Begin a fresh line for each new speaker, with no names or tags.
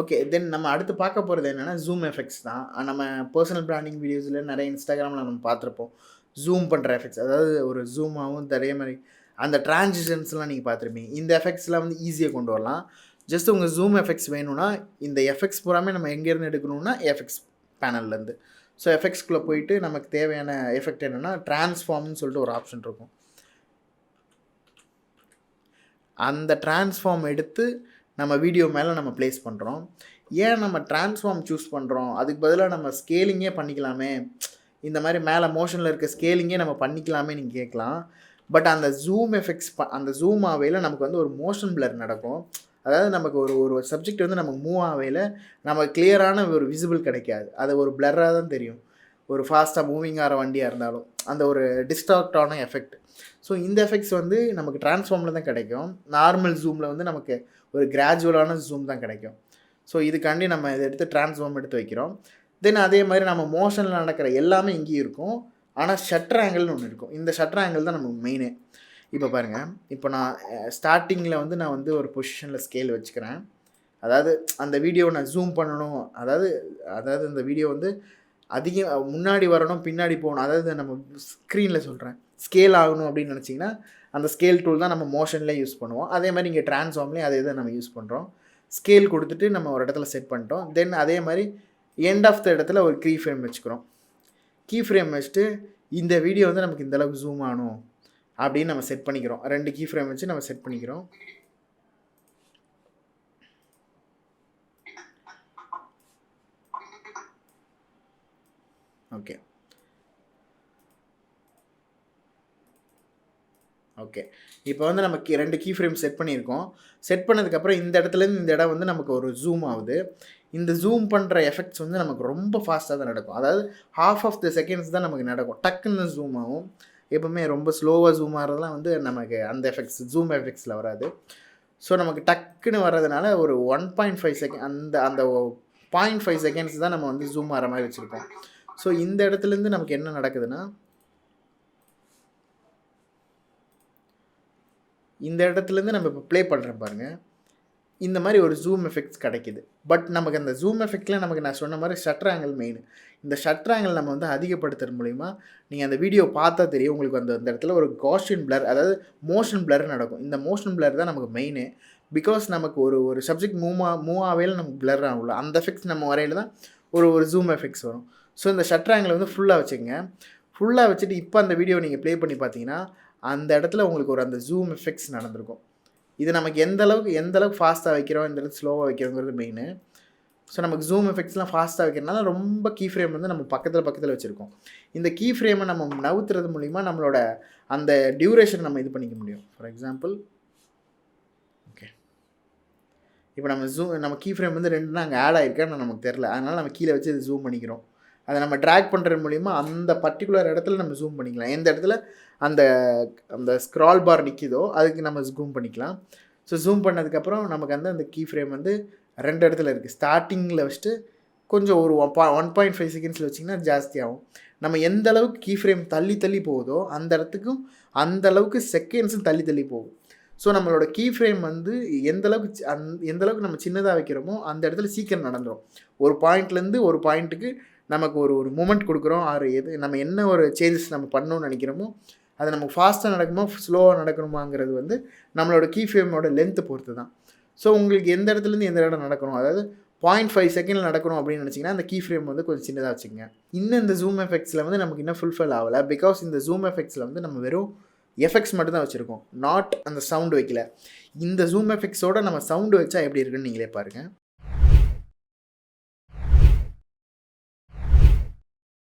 Okay. தென் நம்ம அடுத்து பார்க்க போறது என்னன்னா, ஜூம் எஃபெக்ட்ஸ் தான். நம்ம பெர்சனல் பிராண்டிங் வீடியோஸ்ல நெறைய Instagramல நம்ம பார்த்துருப்போம். ஜூம் பண்ற எஃபெக்ட்ஸ். அதாவது ஒரு ஜூம் ஆகும். அதே மாரி அந்த டிரான்சிஷன்ஸ்லாம் நீங்க பார்த்துருப்பீங்க. இந்த எஃபெக்ட்ஸ்லாம் வந்து ஈஸியா கொண்டு வரலாம். ஜஸ்ட் உங்க ஜூம் எஃபெக்ட்ஸ் வேணும்னா, இந்த எஃபெக்ட்ஸ் பூராமே நம்ம எங்கேருந்து எடுக்கணும்னா, எஃபெக்ட்ஸ் பேனல்லேருந்து. ஸோ எஃபெக்ட்ஸ்குள்ள போயிட்டு நமக்கு தேவையான எஃபெக்ட் என்னன்னா, ட்ரான்ஸ்ஃபார்ம்னு சொல்லிட்டு ஒரு ஆப்ஷன் இருக்கும். அந்த ட்ரான்ஸ்ஃபார்ம் எடுத்து நம்ம வீடியோ மேலே நம்ம ப்ளேஸ் பண்ணுறோம். ஏன் நம்ம ட்ரான்ஸ்ஃபார்ம் சூஸ் பண்ணுறோம்? அதுக்கு பதிலாக நம்ம ஸ்கேலிங்கே பண்ணிக்கலாமே, இந்த மாதிரி மேலே மோஷனில் இருக்க ஸ்கேலிங்கே நம்ம பண்ணிக்கலாமே நீங்கள் கேட்கலாம். பட் அந்த ஜூம் எஃபெக்ட்ஸ் அந்த ஜூம் ஆவையில் நமக்கு வந்து ஒரு மோஷன் பிளர் நடக்கும். அதாவது நமக்கு ஒரு ஒரு சப்ஜெக்ட் வந்து நமக்கு மூவ் ஆவையில் நமக்கு கிளியரான ஒரு விசிபிள் கிடைக்காது. அது ஒரு பிளர்ராக தான் தெரியும். ஒரு ஃபாஸ்ட்டாக மூவிங் ஆகிற வண்டியாக இருந்தாலும் அந்த ஒரு டிஸ்டார்க்டான எஃபெக்ட். ஸோ இந்த எஃபெக்ட்ஸ் வந்து நமக்கு ட்ரான்ஸ்ஃபார்மில் தான் கிடைக்கும். நார்மல் ஜூமில் வந்து நமக்கு ஒரு கிராஜுவலான ஜூம் தான் கிடைக்கும். ஸோ இதுக்காண்டி நம்ம இதை எடுத்து ட்ரான்ஸ்ஃபார்ம் எடுத்து வைக்கிறோம். தென் அதே மாதிரி நம்ம மோஷனில் நடக்கிற எல்லாமே இங்கேயும் இருக்கும். ஆனால் ஷட்டர் ஆங்கிள்னு ஒன்று இருக்கும். இந்த ஷட்டர் ஆங்கிள் தான் நமக்கு மெயினே. இப்போ பாருங்கள், இப்போ நான் ஸ்டார்டிங்கில் வந்து நான் வந்து ஒரு பொசிஷனில் ஸ்கேல் வச்சுக்கிறேன். அதாவது அந்த வீடியோவை நான் ஜூம் பண்ணணும். அதாவது இந்த வீடியோ வந்து அதிகம் முன்னாடி வரணும், பின்னாடி போகணும். அதாவது நம்ம ஸ்க்ரீனில் சொல்கிறேன். ஸ்கேல் ஆகணும் அப்படின்னு நினச்சிங்கன்னா அந்த ஸ்கேல் டூல் தான் நம்ம மோஷன்லேயே யூஸ் பண்ணுவோம். அதே மாதிரி இங்கே ட்ரான்ஸ்ஃபார்ம்லேயும் அதே தான் நம்ம யூஸ் பண்ணுறோம். ஸ்கேல் கொடுத்துட்டு நம்ம ஒரு இடத்துல செட் பண்ணிட்டோம். தென் அதே மாதிரி எண்ட் ஆஃப் த இடத்துல ஒரு கீ ஃப்ரேம் வச்சுக்கிறோம். கீ ஃப்ரேம் வச்சுட்டு இந்த வீடியோ வந்து நமக்கு இந்தளவுக்கு ஜூம் ஆகணும் அப்படின்னு நம்ம செட் பண்ணிக்கிறோம். 2 கீ ஃப்ரேம் வச்சு நம்ம செட் பண்ணிக்கிறோம். ஓகே ஓகே இப்போ வந்து நமக்கு 2 கீ ஃப்ரேம் செட் பண்ணியிருக்கோம். செட் பண்ணதுக்கப்புறம் இந்த இடத்துலேருந்து இந்த இடம் வந்து நமக்கு ஒரு ஜூம் ஆகுது. இந்த ஜூம் பண்ணுற எஃபெக்ட்ஸ் வந்து நமக்கு ரொம்ப ஃபாஸ்ட்டாக தான் நடக்கும். அதாவது ½ ஆஃப் த செகண்ட்ஸ் தான் நமக்கு நடக்கும். டக்குன்னு ஜூம் ஆகும். எப்போவுமே ரொம்ப ஸ்லோவாக ஜூம் ஆகிறதுலாம் வந்து நமக்கு அந்த எஃபெக்ட்ஸ் ஜூம் எஃபெக்ட்ஸில் வராது. ஸோ நமக்கு டக்குன்னு வர்றதுனால ஒரு 1.5 செகண்ட் அந்த 0.5 செகண்ட்ஸ் தான் நம்ம வந்து ஜூம் ஆகிற மாதிரி வச்சுருக்கோம். ஸோ இந்த இடத்துலேருந்து நமக்கு என்ன நடக்குதுன்னா, இந்த இடத்துலேருந்து நம்ம இப்போ ப்ளே பண்ணுறேன் பாருங்கள். இந்த மாதிரி ஒரு ஜூம் எஃபெக்ட்ஸ் கிடைக்கிது. பட் நமக்கு அந்த ஜூம் எஃபெக்டில் நமக்கு நான் சொன்ன மாதிரி ஷட்டர் ஆங்கிள் மெயின். இந்த ஷட்டர் ஆங்கிள் நம்ம வந்து அதிகப்படுத்துறது மூலிமா நீங்கள் அந்த வீடியோ பார்த்தா தெரியும் உங்களுக்கு அந்த இடத்துல ஒரு காஷியன் பிளர், அதாவது மோஷன் பிளர் நடக்கும். இந்த மோஷன் பிளர் தான் நமக்கு மெயினு. பிகாஸ் நமக்கு ஒரு சப்ஜெக்ட் மூவ் ஆகையில் நமக்கு பிளர் ஆகும்ல, அந்த எஃபெக்ட்ஸ் நம்ம வரையில் தான் ஒரு ஜூம் எஃபெக்ட்ஸ் வரும். ஸோ இந்த ஷட்டர் ஆங்கிள் வந்து ஃபுல்லாக வச்சுக்கங்க. ஃபுல்லாக வச்சுட்டு இப்போ அந்த வீடியோ நீங்கள் ப்ளே பண்ணி பார்த்தீங்கன்னா அந்த இடத்துல உங்களுக்கு அந்த ஜூம் எஃபெக்ட்ஸ் நடந்திருக்கும். இது நமக்கு எந்த அளவுக்கு ஃபாஸ்ட்டாக வைக்கிறோம், எந்த அளவுக்கு ஸ்லோவாக வைக்கிறோங்கிறது மெயின். ஸோ நமக்கு ஜூம் எஃபெக்ட்ஸ்லாம் ஃபாஸ்ட்டாக வைக்கிறதுனால ரொம்ப கீ ஃப்ரேம் வந்து நம்ம பக்கத்தில் வச்சுருக்கோம். இந்த கீ ஃப்ரேமை நம்ம நவுத்துறது மூலிமா நம்மளோட அந்த டியூரேஷன் நம்ம இது பண்ணிக்க முடியும். ஃபார் எக்ஸாம்பிள், ஓகே, இப்போ நம்ம கீ ஃப்ரேம் வந்து 2 அங்கே ஆட் ஆகிருக்கான்னு நமக்கு தெரில. அதனால் நம்ம கீழே வச்சு இது ஜூம் பண்ணிக்கிறோம். அதை நம்ம ட்ராக் பண்ணுறது மூலிமா அந்த பர்டிகுலர் இடத்துல நம்ம ஜூம் பண்ணிக்கலாம். எந்த இடத்துல அந்த ஸ்க்ரால் பார் நிற்கிதோ அதுக்கு நம்ம ஜூம் பண்ணிக்கலாம். ஸோ ஜூம் பண்ணதுக்கப்புறம் நமக்கு அந்த கீ ஃப்ரேம் வந்து 2 இடத்துல இருக்குது. ஸ்டார்டிங்கில் வச்சுட்டு கொஞ்சம் ஒரு 1.5 செகண்ட்ஸில் வச்சிங்கன்னா ஜாஸ்தியாகும். நம்ம எந்த அளவுக்கு கீ ஃப்ரேம் தள்ளி போகுதோ அந்த இடத்துக்கும் அந்த அளவுக்கு செகண்ட்ஸும் தள்ளி போகும். ஸோ நம்மளோட கீ ஃப்ரேம் வந்து எந்த அளவுக்கு நம்ம சின்னதாக வைக்கிறோமோ அந்த இடத்துல சீக்கிரம் நடந்துடும். ஒரு பாயிண்ட்லேருந்து ஒரு பாயிண்ட்டுக்கு நமக்கு ஒரு மூமெண்ட் கொடுக்குறோம். நம்ம என்ன ஒரு சேஞ்சஸ் நம்ம பண்ணணும்னு நினைக்கிறோமோ அது நமக்கு ஃபாஸ்ட்டாக நடக்குமோ ஸ்லோவாக நடக்கணுமாங்கிறது வந்து நம்மளோட கீ ஃப்ரேமோட லென்த்து பொறுத்து தான். ஸோ உங்களுக்கு எந்த இடத்துலேருந்து எந்த இடம் நடக்கணும், அதாவது 0.5 செகண்டில் நடக்கணும் அப்படின்னு நினச்சிங்கன்னா அந்த கீ ஃப்ரேம் வந்து கொஞ்சம் சின்னதாக வச்சுக்கோங்க. இன்னும் இந்த ஜூம் எஃபெக்ட்ஸில் வந்து நமக்கு இன்னும் ஃபுல்ஃபில் ஆகலை. பிகாஸ் இந்த ஜூம் எஃபெக்ட்ஸில் வந்து நம்ம வெறும் எஃபெக்ட்ஸ் மட்டும் தான் வச்சுருக்கோம், நாட் அந்த சவுண்டு வைக்கல. இந்த ஜூம் எஃபெக்ட்ஸோடு நம்ம சவுண்டு வச்சா எப்படி இருக்குன்னு நீங்களே பாருங்கள்.